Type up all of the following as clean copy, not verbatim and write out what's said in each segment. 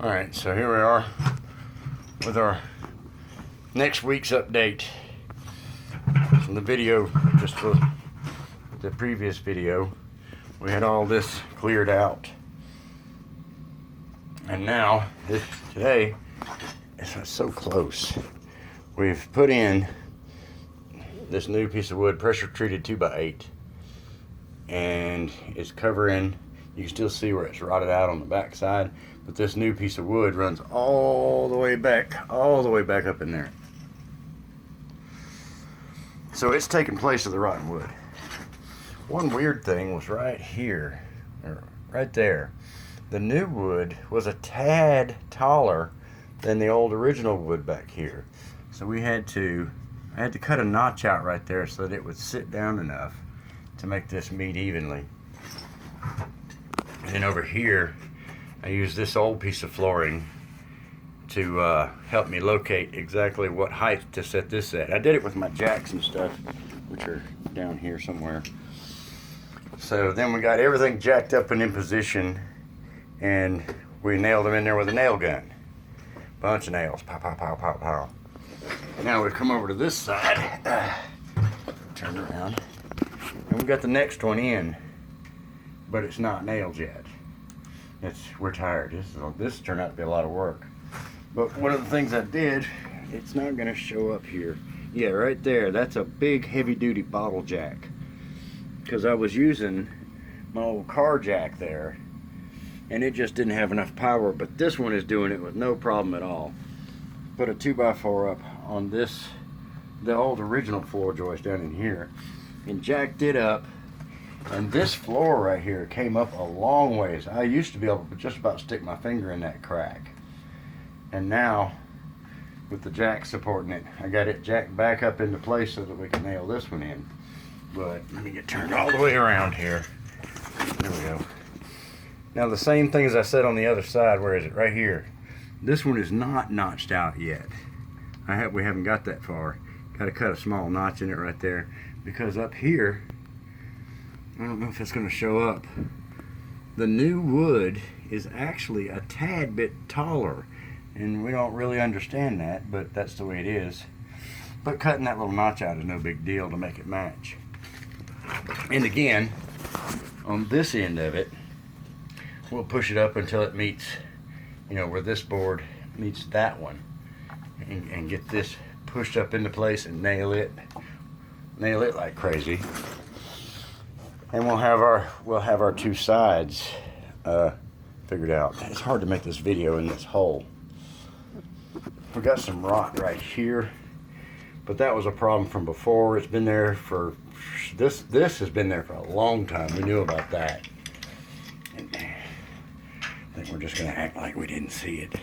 Alright, so here we are with our next week's update. From the video, just for the previous video, we had all this cleared out. And now, today, it's so close. We've put in this new piece of wood, pressure treated 2x8, and it's covering, you can still see where it's rotted out on the back side, but this new piece of wood runs all the way back up in there. So it's taking place of the rotten wood. One weird thing was right here, or right there. The new wood was a tad taller than the old original wood back here. So I had to cut a notch out right there so that it would sit down enough to make this meet evenly. And over here, I used this old piece of flooring to help me locate exactly what height to set this at. I did it with my jacks and stuff, which are down here somewhere. So then we got everything jacked up and in position, and we nailed them in there with a nail gun. Bunch of nails, pow, pow, pow, pow, pow. Now we come over to this side, turn around, and we got the next one in, but it's not nailed yet. We're tired. This turned out to be a lot of work. But one of the things I did, it's not going to show up here. Yeah, right there. That's a big heavy-duty bottle jack. Because I was using my old car jack there, and it just didn't have enough power. But this one is doing it with no problem at all. Put a 2x4 up on this, the old original floor joist down in here, and jacked it up. And this floor right here came up a long ways. I used to be able to just about stick my finger in that crack. And now, with the jack supporting it, I got it jacked back up into place so that we can nail this one in. But let me get turned all the way around here. There we go. Now the same thing as I said on the other side. Where is it? Right here. This one is not notched out yet. We haven't got that far. Got to cut a small notch in it right there, because up here, I don't know if it's going to show up. The new wood is actually a tad bit taller, and we don't really understand that, but that's the way it is. But cutting that little notch out is no big deal to make it match. And again, on this end of it, we'll push it up until it meets, where this board meets that one, and get this pushed up into place and nail it like crazy. And we'll have our two sides figured out. It's hard to make this video in this hole. We got some rot right here, but that was a problem from before. It's been there for this has been there for a long time. We knew about that. And I think we're just gonna act like we didn't see it.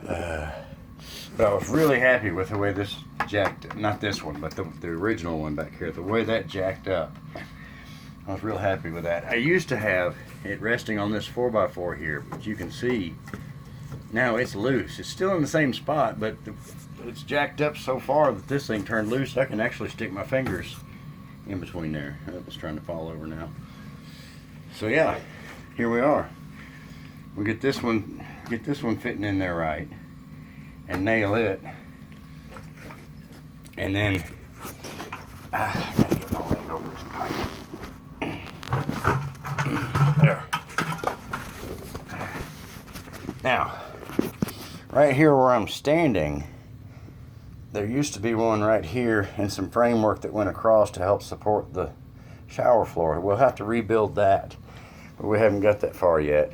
But I was really happy with the way this jacked, not this one, but the original one back here, the way that jacked up. I was real happy with that. I used to have it resting on this 4x4 here, but you can see now it's loose. It's still in the same spot, but it's jacked up so far that this thing turned loose. I can actually stick my fingers in between there. It's trying to fall over now. So yeah, here we are. We get this one fitting in there right, and nail it, and then I gotta get my leg over this pipe. There. Now, right here where I'm standing, there used to be one right here and some framework that went across to help support the shower floor. We'll have to rebuild that, but we haven't got that far yet.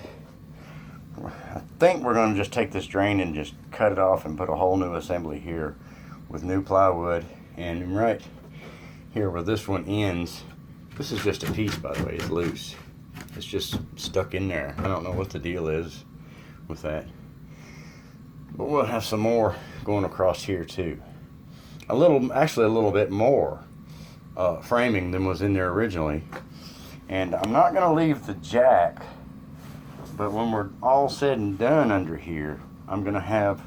I think we're going to just take this drain and just cut it off and put a whole new assembly here with new plywood. And right here where this one ends, this is just a piece, by the way. It's loose. It's just stuck in there. I don't know what the deal is with that. But we'll have some more going across here too. Actually a little bit more framing than was in there originally. And I'm not going to leave the jack, but when we're all said and done under here, I'm going to have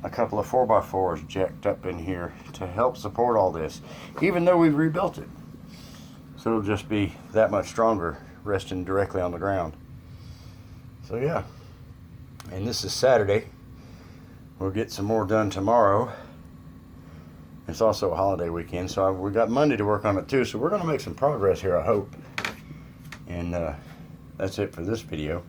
a couple of 4x4s jacked up in here to help support all this, even though we've rebuilt it. So it'll just be that much stronger resting directly on the ground. So yeah, And this is Saturday. We'll get some more done tomorrow. It's also a holiday weekend, so we got Monday to work on it too. So we're going to make some progress here, I hope. And that's it for this video.